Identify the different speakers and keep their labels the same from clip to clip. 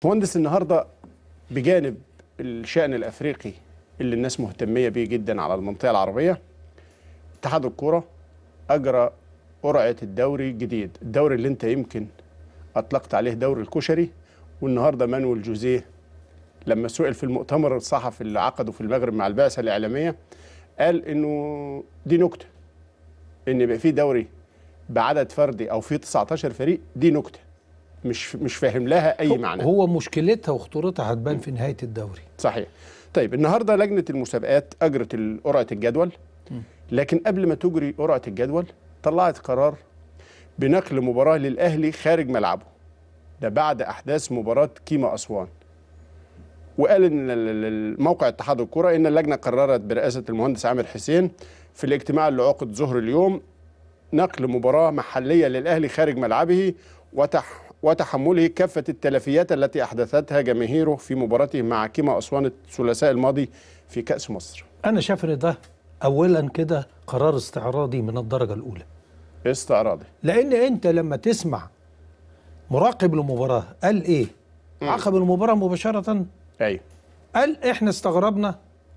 Speaker 1: مهندس النهارده بجانب الشأن الأفريقي اللي الناس مهتمية بيه جدا على المنطقة العربية، اتحاد الكرة أجرى قرعة الدوري الجديد، الدوري اللي أنت يمكن أطلقت عليه دوري الكشري. والنهارده مانويل جوزيه لما سئل في المؤتمر الصحفي اللي عقده في المغرب مع البعثة الإعلامية قال إنه دي نكتة، إن يبقى في دوري بعدد فردي أو في 19 فريق، دي نكتة مش فاهم لها أي معنى.
Speaker 2: هو مشكلتها وخطورتها هتبان في نهاية الدوري.
Speaker 1: صحيح. طيب النهارده لجنة المسابقات أجرت قرعة الجدول، لكن قبل ما تجري قرعة الجدول طلعت قرار بنقل مباراة للأهلي خارج ملعبه، ده بعد أحداث مباراة كيما أسوان. وقال إن موقع اتحاد الكرة إن اللجنة قررت برئاسة المهندس عامر حسين في الاجتماع اللي عقد ظهر اليوم نقل مباراة محلية للأهلي خارج ملعبه وتحمله كافة التلفيات التي أحدثتها جماهيره في مباراته مع كيما أسوان الثلاثاء الماضي في كأس مصر.
Speaker 2: أنا شايف إن ده أولا كده قرار استعراضي من الدرجة الأولى.
Speaker 1: استعراضي،
Speaker 2: لأن أنت لما تسمع مراقب المباراة قال إيه؟ عقب المباراة مباشرة
Speaker 1: أيوه
Speaker 2: قال إحنا استغربنا.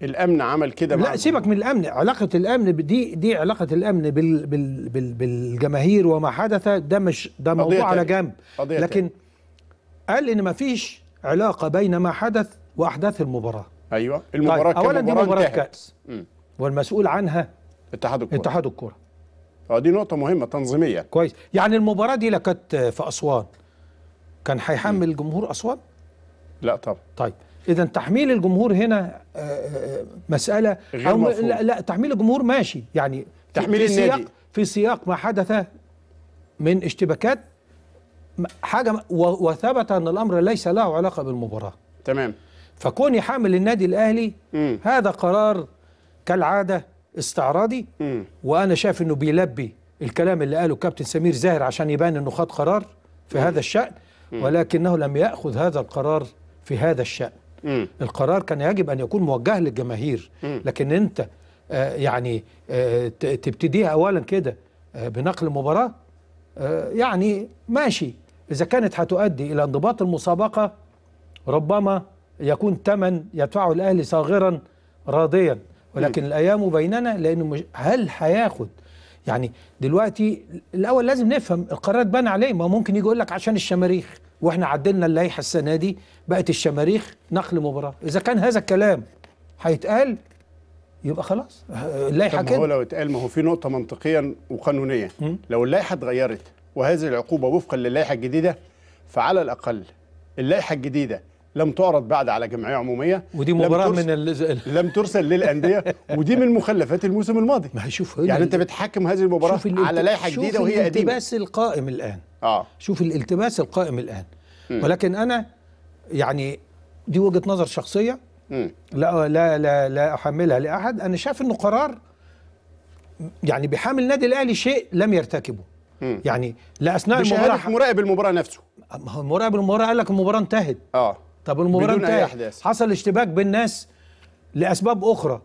Speaker 1: الأمن عمل كده.
Speaker 2: لا سيبك من الأمن، علاقة الأمن دي علاقة الأمن بالجماهير وما حدث، ده موضوع على جنب. لكن قال إن ما فيش علاقة بين ما حدث وأحداث المباراة.
Speaker 1: أيوه المباراة
Speaker 2: طيب أولا دي مباراة كأس والمسؤول عنها اتحاد الكرة.
Speaker 1: دي نقطة مهمة تنظيمية.
Speaker 2: كويس. يعني المباراة دي لو كانت في أسوان كان هيحمل الجمهور أسوان؟
Speaker 1: لا طبعا.
Speaker 2: طيب إذا تحميل الجمهور هنا مسألة
Speaker 1: غير مفهوم.
Speaker 2: لا تحميل الجمهور ماشي، يعني
Speaker 1: تحميل النادي
Speaker 2: في سياق ما حدث من اشتباكات حاجة وثبت أن الأمر ليس له علاقة بالمباراة.
Speaker 1: تمام.
Speaker 2: فكون يحمل النادي الأهلي هذا قرار كالعادة استعراضي. وأنا شايف أنه بيلبي الكلام اللي قاله كابتن سمير زاهر عشان يبان أنه خد قرار في هذا الشأن، ولكنه لم يأخذ هذا القرار في هذا الشأن. القرار كان يجب أن يكون موجه للجماهير، لكن أنت تبتديها أولا كده بنقل مباراة، يعني ماشي. إذا كانت هتؤدي إلى انضباط المسابقة ربما يكون ثمن يدفعه الأهلي صاغرا راضيا، ولكن الأيام بيننا. لأنه هل هياخد يعني دلوقتي الأول لازم نفهم القرار بان عليه. ما ممكن يجي يقول لك عشان الشماريخ، واحنا عدلنا اللائحة السنة دي بقت الشماريخ نقل مباراة. إذا كان هذا الكلام هيتقال يبقى خلاص اللائحة كده.
Speaker 1: هو لو اتقال، ما هو في نقطة منطقيا وقانونيا، لو اللائحة اتغيرت وهذه العقوبة وفقا للائحة الجديدة، فعلى الأقل اللائحة الجديدة لم تعرض بعد على جمعية عمومية،
Speaker 2: ودي مباراة
Speaker 1: لم ترسل للأندية، ودي من مخلفات الموسم الماضي.
Speaker 2: ما هيشوف
Speaker 1: يعني أنت بتحكم هذه المباراة على لائحة جديدة وهي قديمة.
Speaker 2: شوف الالتباس القائم الآن. شوف الالتباس القائم الآن. ولكن أنا يعني دي وجهة نظر شخصية، لا لا لا لا أحملها لأحد. أنا شايف إنه قرار يعني بيحامل النادي الأهلي شيء لم يرتكبه. يعني لا أثناء
Speaker 1: المباراة مراقب المباراة نفسه.
Speaker 2: مراقب المباراة قال لك المباراة انتهت. طب المباراة انتهت، حصل اشتباك بين ناس لأسباب أخرى.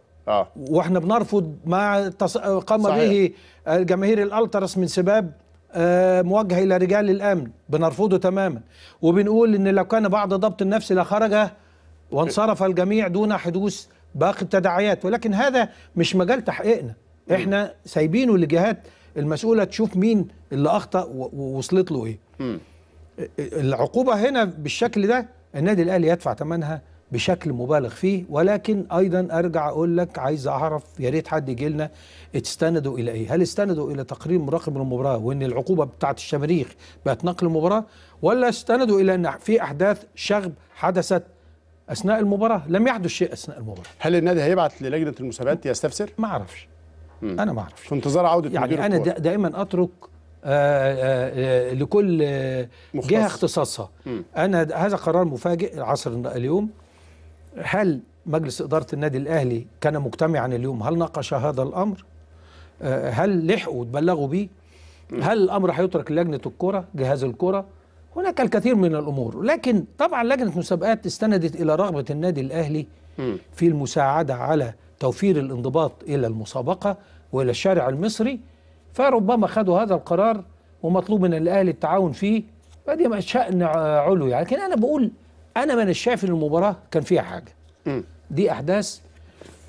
Speaker 2: واحنا بنرفض ما قام به جماهير الألتراس من سباب موجه إلى رجال الأمن، بنرفضه تماما. وبنقول إن لو كان بعد ضبط النفس لخرج وانصرف الجميع دون حدوث باقي التداعيات. ولكن هذا مش مجال تحقيقنا، احنا سايبينه للجهات المسؤولة تشوف مين اللي أخطأ ووصلت له إيه. العقوبة هنا بالشكل ده النادي الأهلي يدفع ثمنها بشكل مبالغ فيه. ولكن أيضا أرجع أقول لك، عايز أعرف، يا ريت حد يجي لنا استندوا إلى إيه؟ هل استندوا إلى تقرير مراقب المباراة وإن العقوبة بتاعت الشماريخ بقت نقل المباراة، ولا استندوا إلى أن في أحداث شغب حدثت أثناء المباراة؟ لم يحدث شيء أثناء المباراة.
Speaker 1: هل النادي هيبعت للجنة المسابقات يستفسر؟
Speaker 2: ما أعرفش. أنا ما أعرفش.
Speaker 1: في انتظار عودة
Speaker 2: يعني أنا دائما أترك لكل جهة اختصاصها. أنا هذا قرار مفاجئ العصر اليوم. هل مجلس إدارة النادي الأهلي كان مجتمعا اليوم؟ هل ناقش هذا الأمر؟ هل لحقوا وتبلغوا به؟ هل الأمر هيترك لجنة الكرة، جهاز الكرة؟ هناك الكثير من الأمور. لكن طبعا لجنة مسابقات استندت إلى رغبة النادي الأهلي في المساعدة على توفير الانضباط إلى المسابقة وإلى الشارع المصري، فربما خدوا هذا القرار ومطلوب من الأهلي التعاون فيه. فدي شأن علوي. يعني. لكن أنا بقول انا ما شايف ان المباراه كان فيها حاجه. دي احداث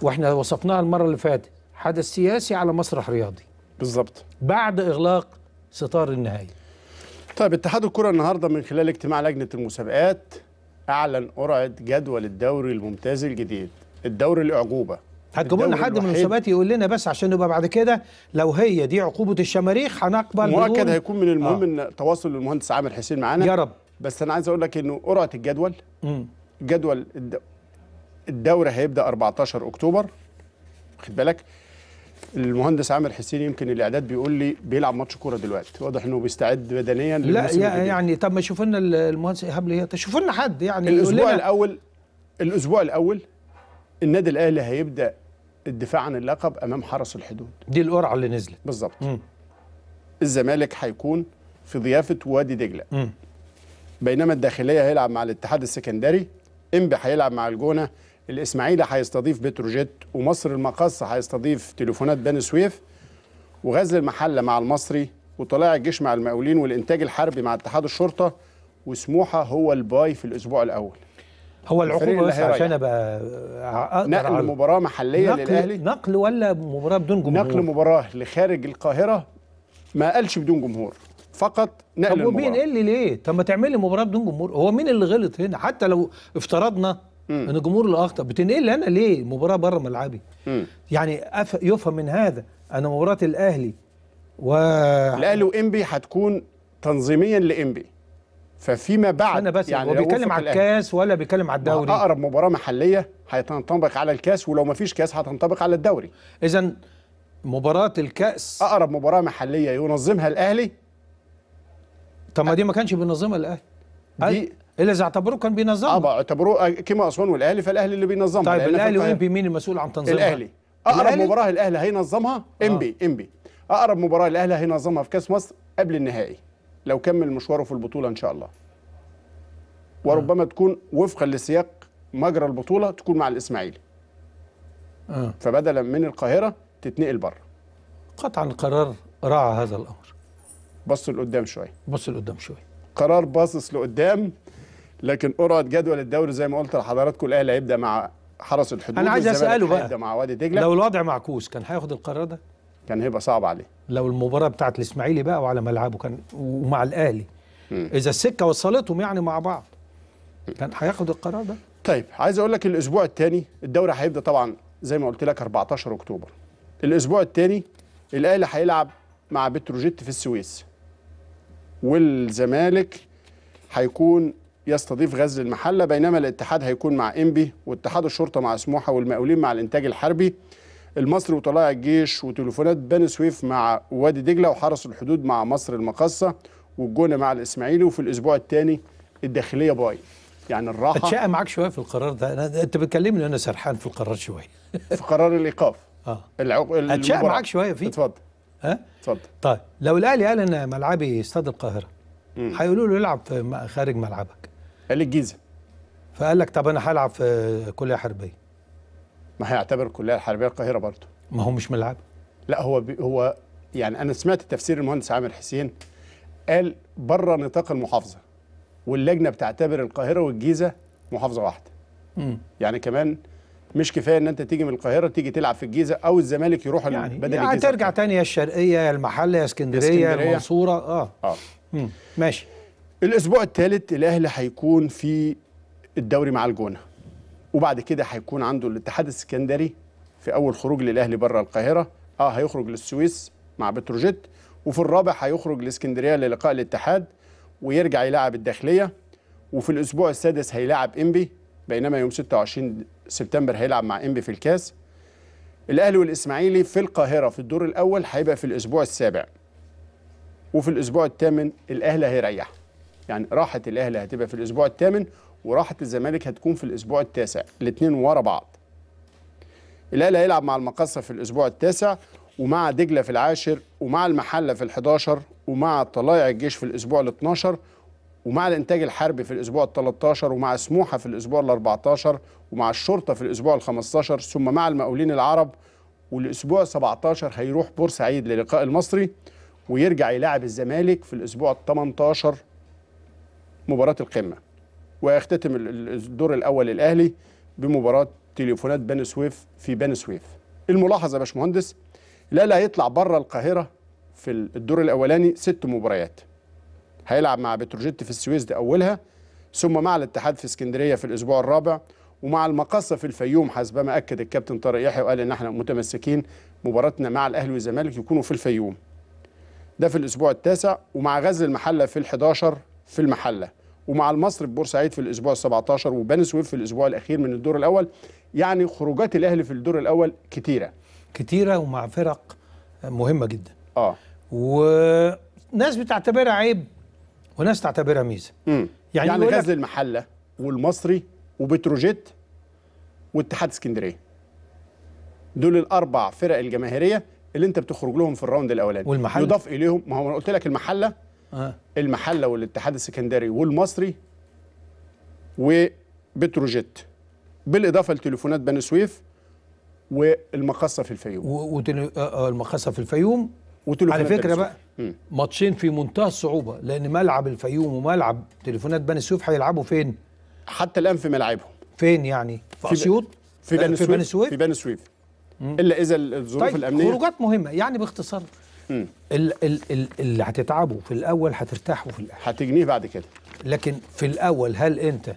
Speaker 2: واحنا وصفناها المره اللي فاتت، حدث سياسي على مسرح رياضي
Speaker 1: بالظبط
Speaker 2: بعد اغلاق ستار النهائي.
Speaker 1: طيب اتحاد الكره النهارده من خلال اجتماع لجنه المسابقات اعلن قرعه جدول الدوري الممتاز الجديد، الدوري الاعجوبه.
Speaker 2: هتجيبوا لنا حد من المسابقات يقول لنا بس عشان نبقى بعد كده لو هي دي عقوبه الشماريخ هنقبل.
Speaker 1: مؤكد هيكون من المهم ان تواصل المهندس عامر حسين معانا
Speaker 2: يا رب.
Speaker 1: بس انا عايز اقول لك انه قرعه الجدول جدول الدوري هيبدا 14 اكتوبر. خد بالك المهندس عامر حسين يمكن الاعداد بيقول لي بيلعب ماتش كوره دلوقتي، واضح انه بيستعد بدنيا.
Speaker 2: لا يعني طب ما شوف لنا المهندس ايهاب ليه، شوف لنا حد يعني
Speaker 1: الاسبوع الاول النادي الاهلي هيبدا الدفاع عن اللقب امام حرس الحدود.
Speaker 2: دي القرعه اللي نزلت
Speaker 1: بالظبط. الزمالك هيكون في ضيافه وادي دجله، بينما الداخليه هيلعب مع الاتحاد السكندري، انبي هيلعب مع الجونه، الاسماعيلي هيستضيف بتروجيت، ومصر المقاصه هيستضيف تليفونات بني سويف، وغزل المحله مع المصري، وطلائع الجيش مع المقاولين، والانتاج الحربي مع اتحاد الشرطه، وسموحه هو الباي في الاسبوع الاول.
Speaker 2: هو العقوبه بس عشان ابقى
Speaker 1: نقل مباراه محليه للاهلي،
Speaker 2: نقل ولا مباراه بدون جمهور؟
Speaker 1: نقل مباراه لخارج القاهره، ما قالش بدون جمهور، فقط نقل المباراه.
Speaker 2: طب ومين قال لي ليه؟ طب ما تعمل لي مباراه بدون جمهور، هو مين اللي غلط هنا؟ حتى لو افترضنا ان الجمهور اللي اخطا، بتنقل لي انا ليه مباراه بره ملعبي؟ يعني يفهم من هذا ان مباراه الاهلي
Speaker 1: الاهلي وانبي هتكون تنظيميا لانبي، ففيما بعد
Speaker 2: أنا بس يعني هو بيتكلم على الكاس ولا بيتكلم على الدوري؟
Speaker 1: اقرب مباراه محليه هتنطبق على الكاس، ولو ما فيش كاس هتنطبق على الدوري.
Speaker 2: اذا مباراه الكاس
Speaker 1: اقرب مباراه محليه ينظمها الاهلي.
Speaker 2: طب ما دي ما كانش بينظمها الاهلي دي الا اذا اعتبروه كان بينظمها.
Speaker 1: اعتبروه كما اسوان والاهلي، فالاهلي اللي بينظمها.
Speaker 2: طيب الاهلي وانبي مين المسؤول عن تنظيمها؟
Speaker 1: الاهلي. اقرب مباراه الاهلي هينظمها انبي اقرب مباراه الاهلي هينظمها في كاس مصر قبل النهائي لو كمل مشواره في البطوله ان شاء الله، وربما تكون وفقا لسياق مجرى البطوله تكون مع الاسماعيلي. فبدلا من القاهره تتنقل بره.
Speaker 2: قطعا القرار راعى هذا الامر،
Speaker 1: بص لقدام شويه،
Speaker 2: قرار
Speaker 1: باصص لقدام. لكن قرعه جدول الدوري زي ما قلت لحضراتكم الاهلي هيبدا مع حرس الحدود،
Speaker 2: انا عايز اساله بقى
Speaker 1: هيبدا مع وادي دجله.
Speaker 2: لو الوضع معكوس كان هياخد القرار ده؟
Speaker 1: كان هيبقى صعب عليه.
Speaker 2: لو المباراه بتاعت الاسماعيلي بقى وعلى ملعبه كان ومع الاهلي، اذا السكه وصلتهم يعني مع بعض كان هياخد القرار ده.
Speaker 1: طيب عايز اقول لك الاسبوع الثاني الدوري هيبدا طبعا زي ما قلت لك 14 اكتوبر. الاسبوع الثاني الاهلي هيلعب مع بتروجيت في السويس، والزمالك هيكون يستضيف غزل المحله، بينما الاتحاد هيكون مع انبي، واتحاد الشرطه مع سموحه، والمقاولين مع الانتاج الحربي، المصري وطلائع الجيش وتليفونات بني سويف مع وادي دجله، وحرس الحدود مع مصر المقاصه، والجونه مع الاسماعيلي. وفي الاسبوع الثاني الداخليه باي، يعني الراحه.
Speaker 2: اتشقى معاك شويه في القرار ده، انت بتكلمني وانا سرحان في القرار شويه.
Speaker 1: في قرار الايقاف.
Speaker 2: اتشقى معاك شويه فيه.
Speaker 1: اتفضل.
Speaker 2: اتفضل. طيب لو الاهلي قال ان ملعبي استاد القاهره، هيقولوا له العب في خارج ملعبك.
Speaker 1: قال الجيزه.
Speaker 2: فقال لك طب انا هلعب في كليه حربيه.
Speaker 1: ما هيعتبر الكليه الحربيه القاهره برضه.
Speaker 2: ما هو مش ملعب.
Speaker 1: لا هو يعني انا سمعت تفسير المهندس عامر حسين، قال بره نطاق المحافظه، واللجنه بتعتبر القاهره والجيزه محافظه واحده. يعني كمان مش كفايه ان انت تيجي من القاهره تيجي تلعب في الجيزه، او الزمالك يروح بدل الجيزه.
Speaker 2: ترجع تاني يا الشرقيه يا المحله يا اسكندريه يا المنصوره. ماشي.
Speaker 1: الاسبوع الثالث الاهلي هيكون في الدوري مع الجونه، وبعد كده هيكون عنده الاتحاد السكندري في اول خروج للاهلي بره القاهره. هيخرج للسويس مع بتروجيت، وفي الرابع هيخرج لاسكندريه للقاء الاتحاد، ويرجع يلاعب الداخليه. وفي الاسبوع السادس هيلاعب انبي، بينما يوم 26 سبتمبر هيلعب مع انبي في الكاس. الاهلي والاسماعيلي في القاهره في الدور الاول هيبقى في الاسبوع السابع، وفي الاسبوع الثامن الاهلي هيريح. يعني راحه الاهلي هتبقى في الاسبوع الثامن، وراحه الزمالك هتكون في الاسبوع التاسع، الاثنين ورا بعض. الاهلي هيلعب مع المقاصه في الاسبوع التاسع، ومع دجله في العاشر، ومع المحله في ال11، ومع طلائع الجيش في الاسبوع ال12، ومع الانتاج الحربي في الاسبوع ال13، ومع سموحه في الاسبوع ال14، ومع الشرطه في الاسبوع ال15، ثم مع المقاولين العرب. والاسبوع 17 هيروح بورسعيد للقاء المصري، ويرجع يلاعب الزمالك في الاسبوع ال18 مباراه القمه. ويختتم الدور الاول الاهلي بمباراه تليفونات بني سويف في بني سويف. الملاحظه يا باشمهندس، الاهلي هيطلع بره القاهره في الدور الاولاني 6 مباريات. هيلعب مع بتروجيت في السويس دي اولها، ثم مع الاتحاد في اسكندريه في الاسبوع الرابع، ومع المقصه في الفيوم حسب ما اكد الكابتن طارق يحيى وقال ان احنا متمسكين مباراتنا مع الاهلي والزمالك يكونوا في الفيوم. ده في الاسبوع التاسع، ومع غزل المحله في ال11 في المحله، ومع المصري ببورسعيد في الاسبوع ال17، وبني سويف في الاسبوع الاخير من الدور الاول. يعني خروجات الاهلي في الدور الاول كتيره
Speaker 2: ومع فرق مهمه جدا. وناس بتعتبرها عيب وناس تعتبرها ميزه.
Speaker 1: يعني غزل المحله والمصري وبتروجيت واتحاد اسكندريه، دول ال4 فرق الجماهيريه اللي انت بتخرج لهم في الراوند الاولاني.
Speaker 2: والمحله
Speaker 1: يضاف اليهم، ما هو انا قلت لك المحله المحله والاتحاد السكندري والمصري وبتروجيت، بالاضافه لتليفونات بني سويف والمقصه في الفيوم.
Speaker 2: المقصه في الفيوم على فكره بقى ماتشين في منتهى الصعوبه، لان ملعب الفيوم وملعب تليفونات بني سويف هيلعبوا فين؟
Speaker 1: حتى الان في ملعبهم.
Speaker 2: فين يعني؟ في اسيوط؟
Speaker 1: في بني سويف الا اذا الظروف
Speaker 2: طيب
Speaker 1: الامنيه.
Speaker 2: خروجات مهمه يعني باختصار. اللي هتتعبوا في الاول هترتاحوا في الاخر،
Speaker 1: هتجنيه بعد كده.
Speaker 2: لكن في الاول هل انت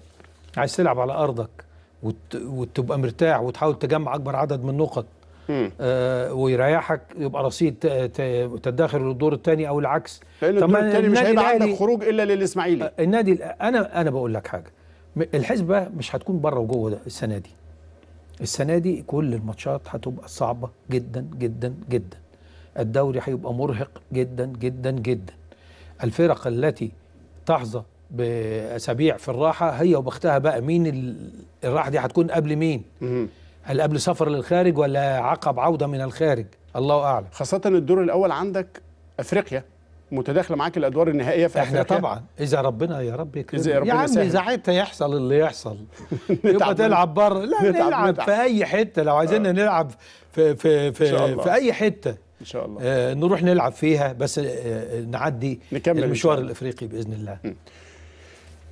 Speaker 2: عايز تلعب على ارضك وتبقى مرتاح وتحاول تجمع اكبر عدد من النقط ويريحك، يبقى رصيد تدخل للدور الثاني او العكس؟
Speaker 1: لان الدور الثاني مش هيبقى عندك خروج الا للاسماعيلي.
Speaker 2: النادي انا بقول لك حاجه، الحسبه مش هتكون بره وجوه ده السنه دي. السنه دي كل الماتشات هتبقى صعبه جدا جدا جدا. الدوري هيبقى مرهق جدا جدا جدا. الفرق التي تحظى باسابيع في الراحه هي وبختها بقى. مين الراحه دي هتكون قبل مين؟ هل قبل سفر للخارج ولا عقب عوده من الخارج؟ الله اعلم.
Speaker 1: خاصه الدور الاول عندك افريقيا متداخله معاك الادوار النهائيه في
Speaker 2: احنا
Speaker 1: افريقيا.
Speaker 2: طبعا اذا ربنا يا رب يكرمنا يا عم ساعتها يحصل اللي يحصل. يبقى تلعب بره، لا نلعب في اي حته. لو عايزين نلعب في اي حته
Speaker 1: ان شاء الله
Speaker 2: نروح نلعب فيها، بس نعدي المشوار الافريقي باذن الله.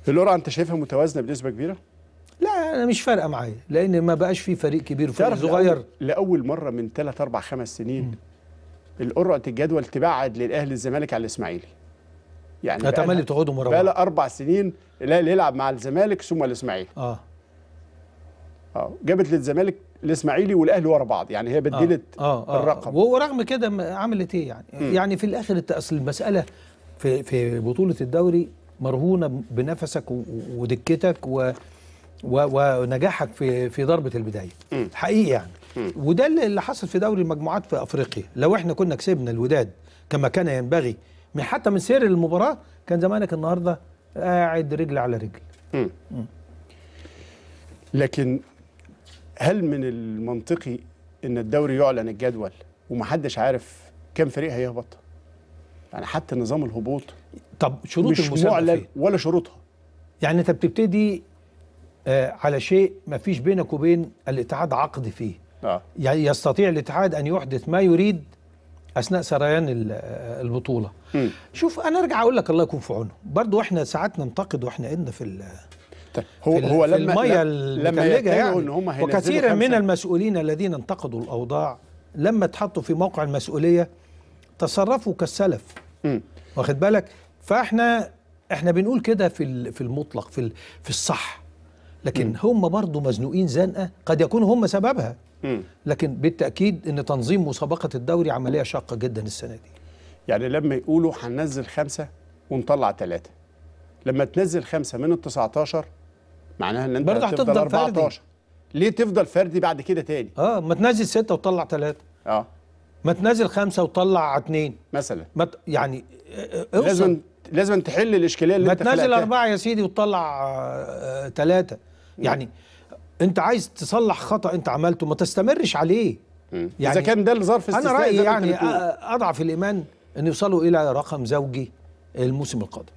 Speaker 1: القرعه انت شايفها متوازنه بنسبه كبيره؟
Speaker 2: لا انا مش فارقه معايا، لان ما بقاش في فريق كبير وفريق صغير.
Speaker 1: لاول مره من 3 4 5 سنين القرعه الجدول تبعد للاهلي الزمالك على الاسماعيلي. يعني
Speaker 2: اتمنى تقعدوا مره
Speaker 1: بقى 4 سنين الاهلي يلعب مع الزمالك ثم الاسماعيلي. جابت للزمالك الاسماعيلي والاهلي ورا بعض، يعني هي بدلت الرقم.
Speaker 2: ورغم كده عملت ايه يعني؟ يعني في الاخر اصل المساله في بطوله الدوري مرهونه بنفسك ودكتك ونجاحك في ضربه البدايه. حقيقي يعني. وده اللي حصل في دوري المجموعات في افريقيا. لو احنا كنا كسبنا الوداد كما كان ينبغي حتى من سير المباراه، كان زمانك النهارده قاعد رجل على رجل.
Speaker 1: لكن هل من المنطقي ان الدوري يعلن الجدول ومحدش عارف كم فريق هيهبط؟ يعني حتى نظام الهبوط
Speaker 2: طب شروط المسابقه
Speaker 1: مش معلن ولا شروطها.
Speaker 2: يعني انت بتبتدي على شيء ما فيش بينك وبين الاتحاد عقد فيه. يعني يستطيع الاتحاد ان يحدث ما يريد اثناء سريان البطوله. شوف انا ارجع اقول لك الله يكون في عونه، برضو احنا ساعات ننتقد واحنا قلنا في
Speaker 1: هو
Speaker 2: الميه المتلجه يعني. وكثيرا من المسؤولين الذين انتقدوا الاوضاع لما اتحطوا في موقع المسؤوليه تصرفوا كالسلف. واخد بالك؟ فاحنا بنقول كده في المطلق في الصح، لكن هم برضو مزنوقين زنقه قد يكونوا هم سببها. لكن بالتاكيد ان تنظيم مسابقه الدوري عمليه شاقه جدا السنه دي.
Speaker 1: يعني لما يقولوا هننزل 5 ونطلع 3، لما تنزل 5 من ال19 معناها ان انت هتفضل 14. ليه تفضل فردي بعد كده تاني؟
Speaker 2: ما تنزل 6 وتطلع 3. ما تنزل 5 وتطلع 2
Speaker 1: مثلا.
Speaker 2: يعني
Speaker 1: لازم تحل الاشكاليه اللي انت خلقتها.
Speaker 2: ما تنزل 4 يا سيدي وتطلع 3. يعني انت عايز تصلح خطأ انت عملته، ما تستمرش عليه. يعني
Speaker 1: اذا كان ده الظرف
Speaker 2: استثنائي. انا رايي يعني اضعف الايمان ان يوصلوا الى رقم زوجي الموسم القادم.